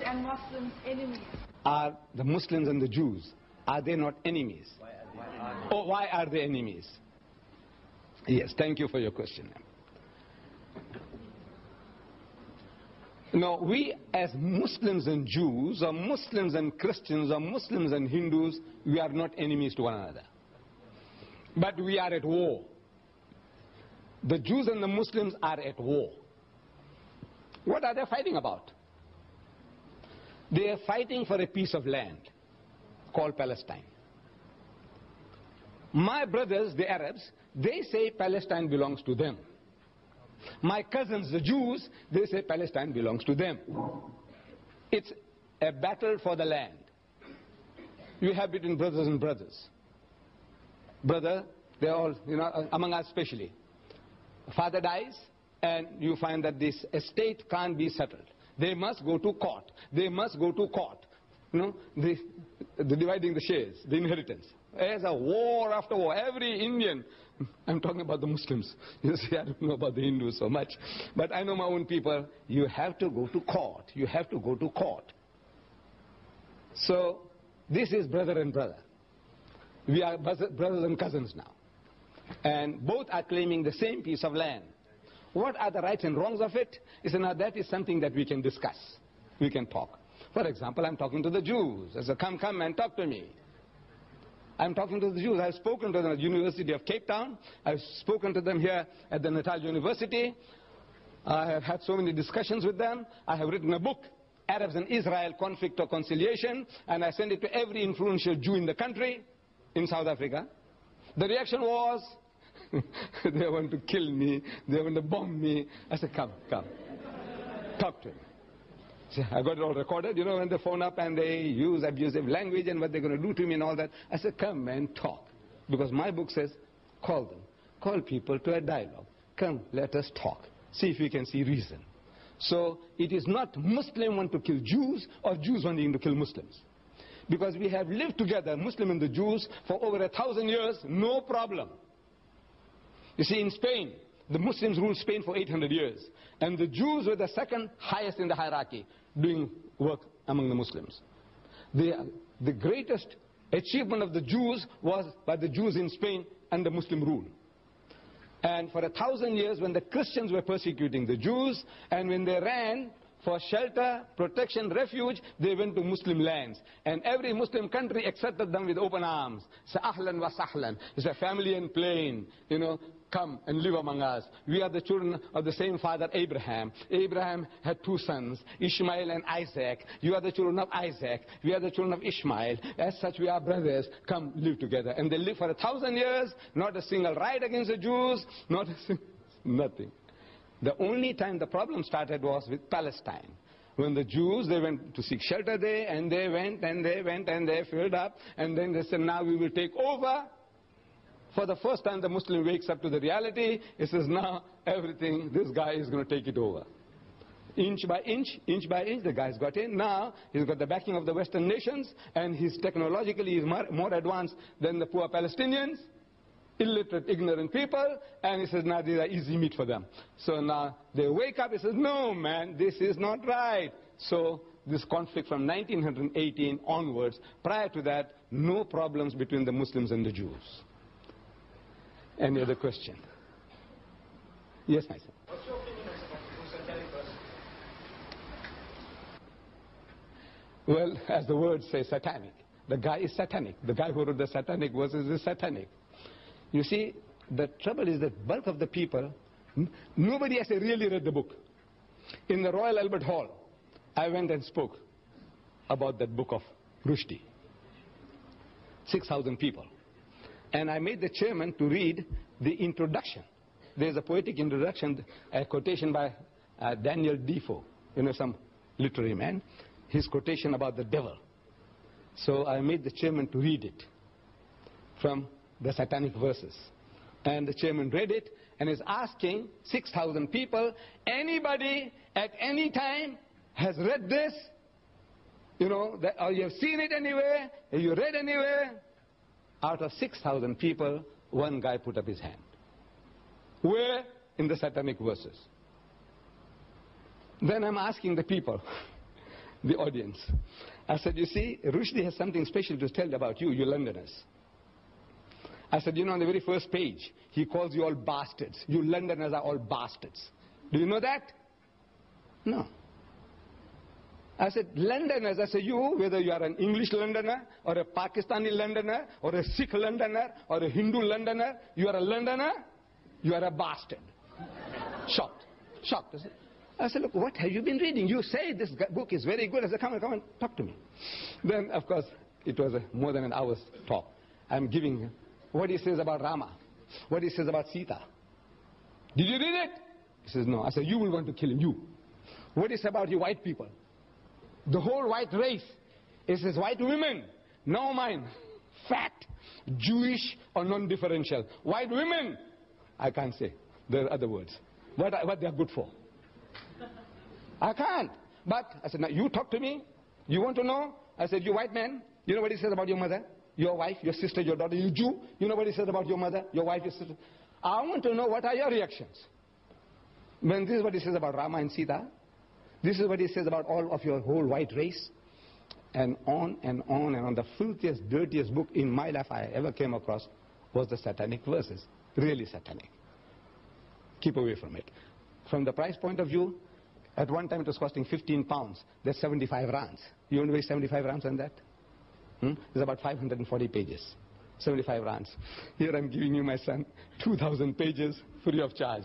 and Muslims enemies? Are the Muslims and the Jews, are they not enemies? Why are they enemies? Yes, thank you for your question. No, we as Muslims and Jews, or Muslims and Christians, or Muslims and Hindus, we are not enemies to one another. But we are at war. The Jews and the Muslims are at war. What are they fighting about? They are fighting for a piece of land called Palestine. My brothers, the Arabs, they say Palestine belongs to them. My cousins, the Jews, they say Palestine belongs to them. It's a battle for the land. You have between brothers and brothers. Brother, they're all, among us especially. Father dies, and you find that this estate can't be settled. They must go to court. They must go to court. The dividing the shares, the inheritance. There's a war after war. Every Indian, I'm talking about the Muslims. You see, I don't know about the Hindus so much. But I know my own people. You have to go to court. You have to go to court. So, this is brother and brother. We are brothers and cousins now. And both are claiming the same piece of land. What are the rights and wrongs of it? Now that is something that we can discuss. We can talk. For example, I'm talking to the Jews. I said, come and talk to me. I'm talking to the Jews. I've spoken to them at the University of Cape Town. I've spoken to them here at the Natal University. I have had so many discussions with them. I have written a book, Arabs and Israel, Conflict or Conciliation, and I sent it to every influential Jew in the country, in South Africa. The reaction was, they want to kill me, they want to bomb me. I said, come, talk to me. So I got it all recorded, when they phone up and they use abusive language and what they're going to do to me and all that. I said, come and talk. Because my book says, call them. Call people to a dialogue. Come, let us talk. See if we can see reason. So it is not Muslim want to kill Jews or Jews wanting to kill Muslims. Because we have lived together, Muslim and the Jews, for over 1,000 years, no problem. You see, in Spain, the Muslims ruled Spain for 800 years. And the Jews were the second highest in the hierarchy, doing work among the Muslims. The greatest achievement of the Jews was by the Jews in Spain under Muslim rule. And for 1,000 years, when the Christians were persecuting the Jews, and when they ran for shelter, protection, refuge, they went to Muslim lands. And every Muslim country accepted them with open arms. Say, ahlan wa sahlan. It's a family and plain, come and live among us. We are the children of the same father, Abraham. Abraham had 2 sons, Ishmael and Isaac. You are the children of Isaac. We are the children of Ishmael. As such, we are brothers. Come, live together. And they lived for 1,000 years, not a single riot against the Jews, nothing. The only time the problem started was with Palestine. When the Jews, they went to seek shelter there, and they went, and they filled up, and then they said, now we will take over. For the first time, the Muslim wakes up to the reality. He says, now everything, this guy is going to take it over. Inch by inch, the guy's got in. Now, he's got the backing of the Western nations, and he's technologically more advanced than the poor Palestinians. Illiterate, ignorant people, and he says, now these are easy meat for them. So now they wake up, he says, no man, this is not right. So this conflict from 1918 onwards, prior to that, no problems between the Muslims and the Jews. Any other question? Yes, my son. What's your opinion on satanic verses? Well, as the word says, satanic. The guy is satanic. The guy who wrote the satanic verses is satanic. You see, the trouble is that bulk of the people, nobody has really read the book. In the Royal Albert Hall, I went and spoke about that book of Rushdie. 6,000 people. And I made the chairman to read the introduction. There's a poetic introduction, a quotation by Daniel Defoe, some literary man, his quotation about the devil. So I made the chairman to read it from the satanic verses. And the chairman read it and is asking 6,000 people, anybody at any time has read this? Or you have seen it anywhere? Have you read anywhere? Out of 6,000 people, one guy put up his hand. Where? In the satanic verses. Then I'm asking the people, the audience. I said, you see, Rushdie has something special to tell about you, you Londoners. I said, you know, on the very first page, he calls you all bastards. You Londoners are all bastards. Do you know that? No. I said, Londoners, I said, you, whether you are an English Londoner, or a Pakistani Londoner, or a Sikh Londoner, or a Hindu Londoner, you are a Londoner, you are a bastard. Shocked. Shocked. I said, look, what have you been reading? You say this book is very good. I said, come on, talk to me. Then, of course, it was more than an hour's talk. I'm giving him what he says about Rama, what he says about Sita. Did you read it? He says, no. I said, you will want to kill him, you. What is about you white people? The whole white race. It says white women, no mine, fat, Jewish or non-differential. White women, I can't say. There are other words. What they are good for. I can't. But I said, now you talk to me. You want to know? I said, you white man, you know what he says about your mother, your wife, your sister, your daughter, you Jew? You know what he says about your mother, your wife, your sister? I want to know what are your reactions. When this is what he says about Rama and Sita, this is what he says about all of your whole white race, and on and on and on. The filthiest, dirtiest book in my life I ever came across was the satanic verses. Really satanic. Keep away from it. From the price point of view, at one time it was costing 15 pounds. That's 75 rands. You want to waste 75 rands on that? It's about 540 pages. 75 rands. Here I'm giving you, my son, 2,000 pages free of charge.